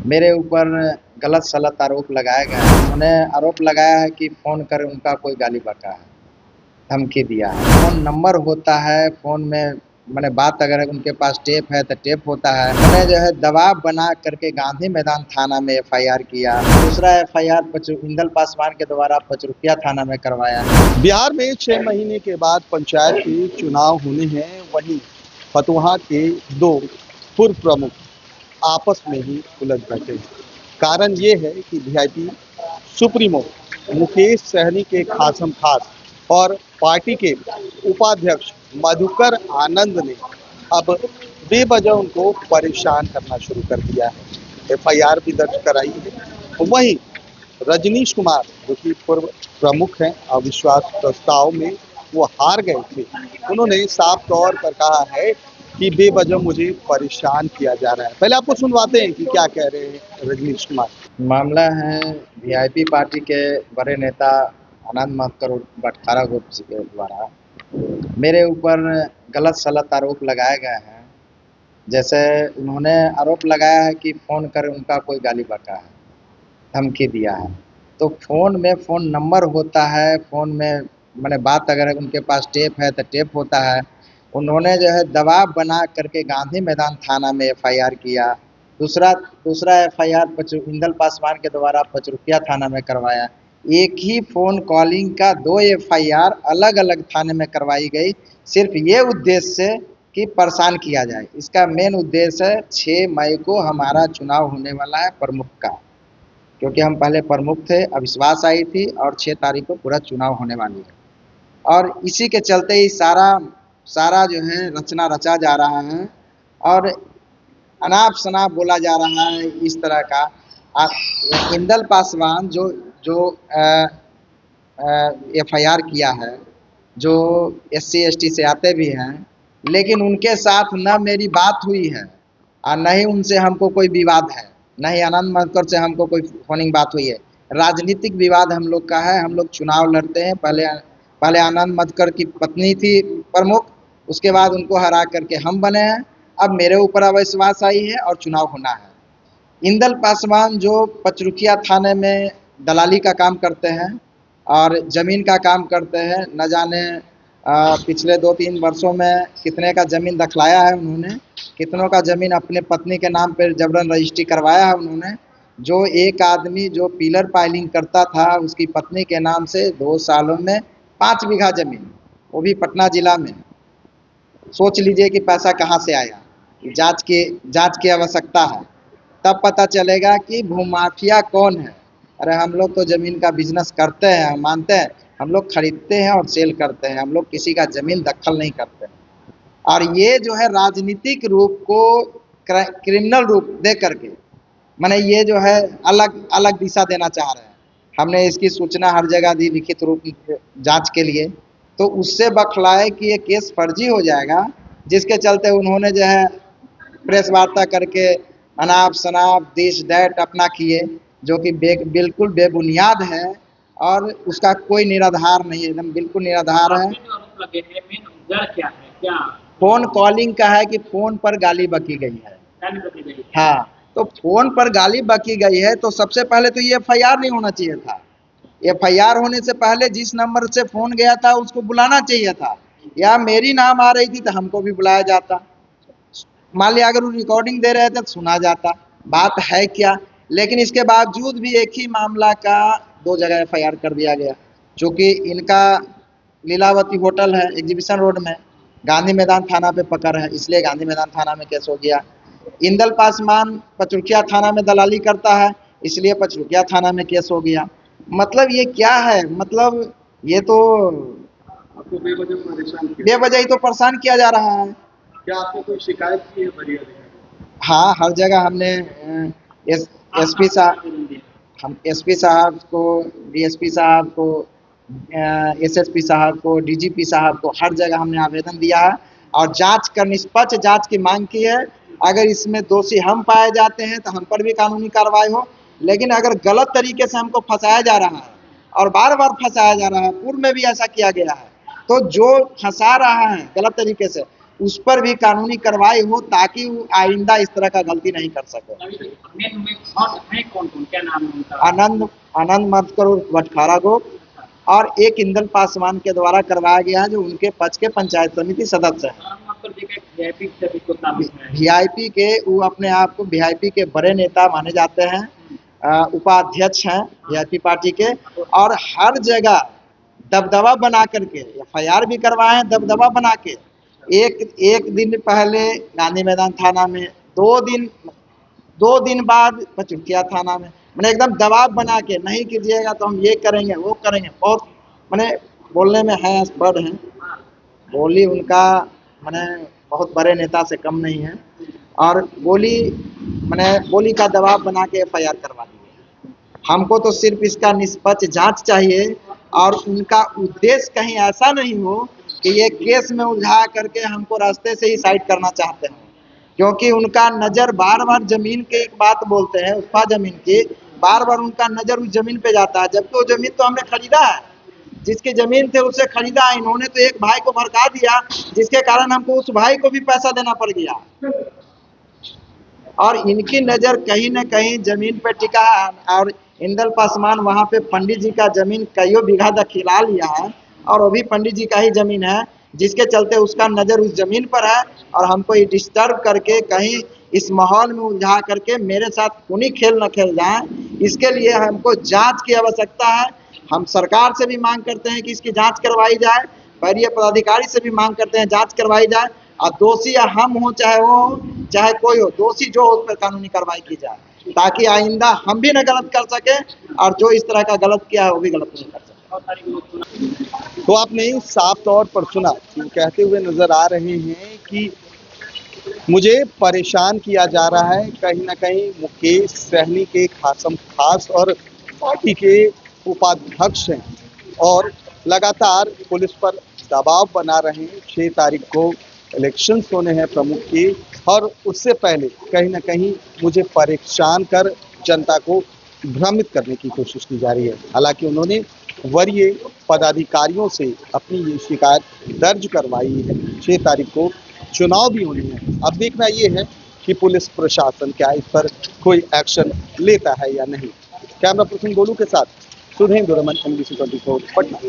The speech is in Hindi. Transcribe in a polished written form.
मेरे ऊपर गलत सलत आरोप लगाया गया है। उन्होंने आरोप लगाया है कि फ़ोन कर उनका कोई गाली बका है, धमकी दिया है। फ़ोन नंबर होता है, फ़ोन में माने बात अगर उनके पास टेप है तो टेप होता है। उन्होंने जो है दबाव बना करके गांधी मैदान थाना में एफआईआर किया। दूसरा एफआईआर इंदल पासवान के द्वारा पचरुखिया थाना में करवाया। बिहार में 6 महीने के बाद पंचायत के चुनाव होने हैं, वहीं फतुहा के दो पूर्व प्रमुख आपस में ही उलझ बैठे हैं। कारण ये है कि वीआईपी सुप्रीमो मुकेश सहनी के खासम खास और पार्टी के उपाध्यक्ष मधुकर आनंद ने अब बेवजह उनको परेशान करना शुरू कर दिया है। एफआईआर भी दर्ज कराई है। वहीं रजनीश कुमार जो कि पूर्व प्रमुख हैं अविश्वास प्रस्ताव में वो हार गए थे, उन्होंने साफ तौर पर कहा है कि बेवजह मुझे परेशान किया जा रहा है। पहले आपको सुनवाते हैं कि क्या कह रहे हैं रजनीश कुमार। मामला है वीआईपी पार्टी के बड़े नेता आनंद मक्कर और बटखारा ग्रुप के द्वारा मेरे ऊपर गलत सलत आरोप लगाए गए हैं। जैसे उन्होंने आरोप लगाया है कि फ़ोन कर उनका कोई गाली बका है, धमकी दिया है। तो फ़ोन नंबर होता है, फ़ोन में माने बात अगर उनके पास टेप है तो टेप होता है। उन्होंने जो है दबाव बना करके गांधी मैदान थाना में एफआईआर किया। दूसरा दूसरा एफआईआर इंदल पासवान के द्वारा पचरुखिया थाना में करवाया। एक ही फ़ोन कॉलिंग का 2 एफआईआर अलग-अलग थाने में करवाई गई, सिर्फ ये उद्देश्य से कि परेशान किया जाए। इसका मेन उद्देश्य है 6 मई को हमारा चुनाव होने वाला है प्रमुख का, क्योंकि हम पहले प्रमुख थे, अविश्वास आई थी और 6 तारीख को पूरा चुनाव होने वाली है। और इसी के चलते ही सारा सारा जो है रचना रचा जा रहा है और अनाप शनाप बोला जा रहा है इस तरह का। इंदल पासवान जो जो एफआईआर किया है, जो एससी एसटी से आते भी हैं, लेकिन उनके साथ न मेरी बात हुई है और न ही उनसे हमको कोई विवाद है, न ही आनंद मधुकर से हमको कोई फोनिंग बात हुई है। राजनीतिक विवाद हम लोग का है। हम लोग चुनाव लड़ते हैं। पहले आनंद मधुकर की पत्नी थी प्रमुख, उसके बाद उनको हरा करके हम बने हैं। अब मेरे ऊपर अविश्वास आई है और चुनाव होना है। इंदल पासवान जो पचरुखिया थाने में दलाली का काम करते हैं और ज़मीन का काम करते हैं, न जाने पिछले 2-3 वर्षों में कितने का ज़मीन दखलाया है उन्होंने, कितनों का ज़मीन अपने पत्नी के नाम पर जबरन रजिस्ट्री करवाया है उन्होंने। जो एक आदमी जो पिलर पाइलिंग करता था, उसकी पत्नी के नाम से 2 सालों में 5 बीघा ज़मीन, वो भी पटना ज़िला में। सोच लीजिए कि पैसा कहाँ से आया। जांच की आवश्यकता है, तब पता चलेगा कि भूमाफिया कौन है। अरे हम लोग तो ज़मीन का बिजनेस करते हैं, हम मानते हैं। हम लोग खरीदते हैं और सेल करते हैं, हम लोग किसी का ज़मीन दखल नहीं करते हैं। और ये जो है राजनीतिक रूप को क्रिमिनल रूप दे करके, माने ये जो है अलग अलग दिशा देना चाह रहे हैं। हमने इसकी सूचना हर जगह दी लिखित रूप जांच के लिए, तो उससे बखलाए कि ये केस फर्जी हो जाएगा, जिसके चलते उन्होंने जो है प्रेस वार्ता करके अनाप शनाप दिस दैट अपना किए, जो कि बिल्कुल बेबुनियाद है और उसका कोई निराधार नहीं है, एकदम बिल्कुल निराधार है। फोन कॉलिंग का है कि फोन पर गाली बकी गई है। हाँ, तो फोन पर गाली बकी गई है तो सबसे पहले तो ये एफआईआर नहीं होना चाहिए था। एफआईआर होने से पहले जिस नंबर से फोन गया था उसको बुलाना चाहिए था, या मेरी नाम आ रही थी तो हमको भी बुलाया जाता। मान लिया अगर वो रिकॉर्डिंग दे रहे थे तो सुना जाता, बात है क्या। लेकिन इसके बावजूद भी एक ही मामला का 2 जगह एफआईआर कर दिया गया। चूँकि इनका लीलावती होटल है एग्जीबिशन रोड में, गांधी मैदान थाना पे पकड़ है, इसलिए गांधी मैदान थाना में केस हो गया। इंदल पासवान पचरुखिया थाना में दलाली करता है, इसलिए पचरुखिया थाना में केस हो गया। मतलब ये क्या है, मतलब ये तो आपको बेवजह ही तो परेशान किया जा रहा है। क्या आपने कोई शिकायत की है बड़ी अधिकारी? हाँ, हर जगह हमने एसपी साहब, हम एसपी साहब को, डीएसपी साहब को, एसएसपी साहब को, डीजीपी साहब को, हर जगह हमने आवेदन दिया है और जांच का निष्पक्ष जांच की मांग की है। अगर इसमें दोषी हम पाए जाते हैं तो हम पर भी कानूनी कार्रवाई हो, लेकिन अगर गलत तरीके से हमको फंसाया जा रहा है और बार बार फंसाया जा रहा है, पूर्व में भी ऐसा किया गया है, तो जो फंसा रहा है गलत तरीके से, उस पर भी कानूनी कार्रवाई हो ताकि वो आइंदा इस तरह का गलती नहीं कर सके। कौन कौन, क्या नाम है उनका? आनंद मधुकर उर्फ बटखारा गोप और एक इंदल पासवान के द्वारा करवाया गया है, जो उनके पक्ष के पंचायत समिति सदस्य हैं। वीआईपी के, वो अपने आप को वीआईपी के बड़े नेता माने जाते हैं, उपाध्यक्ष हैं वीआईपी पार्टी के, और हर जगह दबदबा बना करके एफआईआर भी करवाए हैं, दबदबा बना के। एक दिन पहले गांधी मैदान थाना में, 2 दिन बाद पचुकिया थाना में, मैंने एकदम दबाव बना के, नहीं कीजिएगा तो हम ये करेंगे वो करेंगे। बहुत मैंने बोलने में है एक्सपर्ट हैं, बोली उनका मैंने बहुत बड़े नेता से कम नहीं है, और बोली का दबाव बना के एफआईआर करवा दी। हमको तो सिर्फ इसका निष्पक्ष जांच चाहिए, और उनका उद्देश्य कहीं ऐसा नहीं हो कि ये केस में उलझा करके हमको रास्ते से ही साइड करना चाहते हैं, क्योंकि उनका नज़र बार बार जमीन की एक बात बोलते हैं, उफ़ा जमीन की, बार बार उनका नज़र उस जमीन पे जाता है, जबकि वो जमीन तो हमने खरीदा है, जिसकी जमीन थे उसे खरीदा है। इन्होंने तो एक भाई को भड़का दिया, जिसके कारण हमको उस भाई को भी पैसा देना पड़ गया, और इनकी नज़र कहीं न कहीं जमीन पे टिका है। और इंदल पासवान वहाँ पे पंडित जी का जमीन कईयों बीघा दखिला लिया है, और वो भी पंडित जी का ही जमीन है, जिसके चलते उसका नज़र उस जमीन पर है, और हमको ये डिस्टर्ब करके कहीं इस माहौल में उलझा करके मेरे साथ खूनी खेल न खेल जाए, इसके लिए हमको जांच की आवश्यकता है। हम सरकार से भी मांग करते हैं कि इसकी जांच करवाई जाए, वरीय पदाधिकारी से भी मांग करते हैं जांच करवाई जाए, और दोषी या हम हो चाहे वो हो चाहे कोई हो, दोषी जो हो उस पर कानूनी कार्रवाई की जाए, ताकि आइंदा हम भी न गलत कर सके, और जो इस तरह का गलत किया है वो भी गलत नहीं कर सके। तो आपने साफ तौर पर सुना, कहते हुए नजर आ रहे हैं कि मुझे परेशान किया जा रहा है, कहीं ना कहीं मुकेश सहनी के खासम खास और पार्टी के उपाध्यक्ष हैं, और लगातार पुलिस पर दबाव बना रहे हैं। 6 तारीख को इलेक्शंस होने हैं प्रमुख की, और उससे पहले कहीं ना कहीं मुझे परेशान कर जनता को भ्रमित करने की कोशिश की जा रही है। हालांकि उन्होंने वरीय पदाधिकारियों से अपनी ये शिकायत दर्ज करवाई है। 6 तारीख को चुनाव भी होने हैं। अब देखना ये है कि पुलिस प्रशासन क्या इस पर कोई एक्शन लेता है या नहीं। कैमरा पर्सन गोलू के साथ सुधींद्र रमन, NBC 24 पटना।